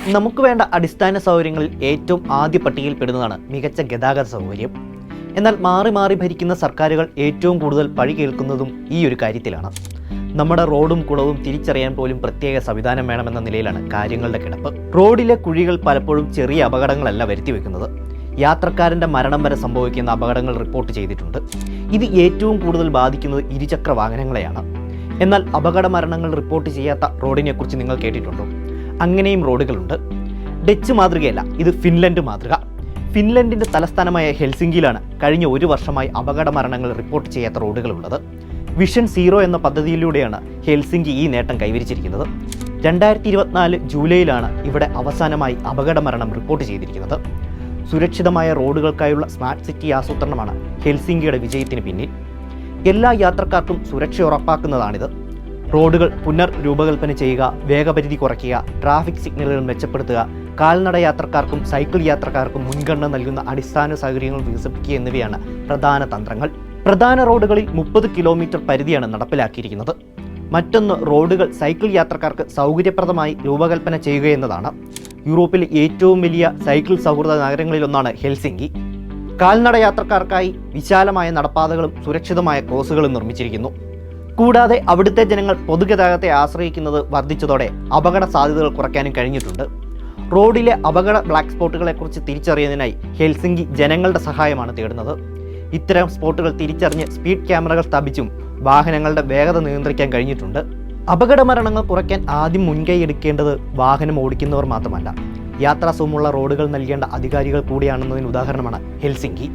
നമുക്ക് വേണ്ട അടിസ്ഥാന സൗകര്യങ്ങളിൽ ഏറ്റവും ആദ്യ പട്ടികയിൽ പെടുന്നതാണ് മികച്ച ഗതാഗത സൗകര്യം. എന്നാൽ മാറി മാറി ഭരിക്കുന്ന സർക്കാരുകൾ ഏറ്റവും കൂടുതൽ പഴി കേൾക്കുന്നതും ഈ ഒരു കാര്യത്തിലാണ്. നമ്മുടെ റോഡും കുളവും തിരിച്ചറിയാൻ പോലും പ്രത്യേക സംവിധാനം വേണമെന്ന നിലയിലാണ് കാര്യങ്ങളുടെ കിടപ്പ്. റോഡിലെ കുഴികൾ പലപ്പോഴും ചെറിയ അപകടങ്ങളല്ല വരുത്തി വെക്കുന്നത്. യാത്രക്കാരൻ്റെ മരണം വരെ സംഭവിക്കുന്ന അപകടങ്ങൾ റിപ്പോർട്ട് ചെയ്തിട്ടുണ്ട്. ഇത് ഏറ്റവും കൂടുതൽ ബാധിക്കുന്നത് ഇരുചക്ര വാഹനങ്ങളെയാണ്. എന്നാൽ അപകട മരണങ്ങൾ റിപ്പോർട്ട് ചെയ്യാത്ത റോഡിനെക്കുറിച്ച് നിങ്ങൾ കേട്ടിട്ടുണ്ടോ? അങ്ങനെയും റോഡുകളുണ്ട്. ഡച്ച് മാതൃകയല്ല, ഇത് ഫിൻലൻഡ് മാതൃക. ഫിൻലൻഡിൻ്റെ തലസ്ഥാനമായ ഹെൽസിങ്കിയിലാണ് കഴിഞ്ഞ ഒരു വർഷമായി അപകട മരണങ്ങൾ റിപ്പോർട്ട് ചെയ്യാത്ത റോഡുകളുള്ളത്. വിഷൻ സീറോ എന്ന പദ്ധതിയിലൂടെയാണ് ഹെൽസിങ്കി ഈ നേട്ടം കൈവരിച്ചിരിക്കുന്നത്. 2024 ജൂലൈയിലാണ് ഇവിടെ അവസാനമായി അപകട മരണം റിപ്പോർട്ട് ചെയ്തിരിക്കുന്നത്. സുരക്ഷിതമായ റോഡുകൾക്കായുള്ള സ്മാർട്ട് സിറ്റി ആസൂത്രണമാണ് ഹെൽസിങ്കിയുടെ വിജയത്തിന് പിന്നിൽ. എല്ലാ യാത്രക്കാർക്കും സുരക്ഷ ഉറപ്പാക്കുന്നതാണിത്. റോഡുകൾ പുനർരൂപകൽപ്പന ചെയ്യുക, വേഗപരിധി കുറയ്ക്കുക, ട്രാഫിക് സിഗ്നലുകൾ മെച്ചപ്പെടുത്തുക, കാൽനട യാത്രക്കാർക്കും സൈക്കിൾ യാത്രക്കാർക്കും മുൻഗണന നൽകുന്ന അടിസ്ഥാന സൗകര്യങ്ങൾ വികസിപ്പിക്കുക എന്നിവയാണ് പ്രധാന തന്ത്രങ്ങൾ. പ്രധാന റോഡുകളിൽ 30 കിലോമീറ്റർ പരിധിയാണ് നടപ്പിലാക്കിയിരിക്കുന്നത്. മറ്റൊന്ന്, റോഡുകൾ സൈക്കിൾ യാത്രക്കാർക്ക് സൗകര്യപ്രദമായി രൂപകൽപ്പന ചെയ്യുക എന്നതാണ്. യൂറോപ്പിലെ ഏറ്റവും വലിയ സൈക്കിൾ സൗഹൃദ നഗരങ്ങളിലൊന്നാണ് ഹെൽസിങ്കി. കാൽനട യാത്രക്കാർക്കായി വിശാലമായ നടപ്പാതകളും സുരക്ഷിതമായ ക്രോസുകളും നിർമ്മിച്ചിരിക്കുന്നു. കൂടാതെ അവിടുത്തെ ജനങ്ങൾ പൊതുഗതാഗതത്തെ ആശ്രയിക്കുന്നത് വർദ്ധിച്ചതോടെ അപകട സാധ്യതകൾ കുറയ്ക്കാനും കഴിഞ്ഞിട്ടുണ്ട്. റോഡിലെ അപകട ബ്ലാക്ക് സ്പോട്ടുകളെക്കുറിച്ച് തിരിച്ചറിയുന്നതിനായി ഹെൽസിങ്കി ജനങ്ങളുടെ സഹായമാണ് തേടുന്നത്. ഇത്തരം സ്പോട്ടുകൾ തിരിച്ചറിഞ്ഞ് സ്പീഡ് ക്യാമറകൾ സ്ഥാപിച്ചും വാഹനങ്ങളുടെ വേഗത നിയന്ത്രിക്കാൻ കഴിഞ്ഞിട്ടുണ്ട്. അപകട മരണങ്ങൾ കുറയ്ക്കാൻ ആദ്യം മുൻകൈ എടുക്കേണ്ടത് വാഹനം ഓടിക്കുന്നവർ മാത്രമല്ല, യാത്രാസുഖമുള്ള റോഡുകൾ നൽകേണ്ട അധികാരികൾ കൂടിയാണെന്നതിന് ഉദാഹരണമാണ് ഹെൽസിങ്കി.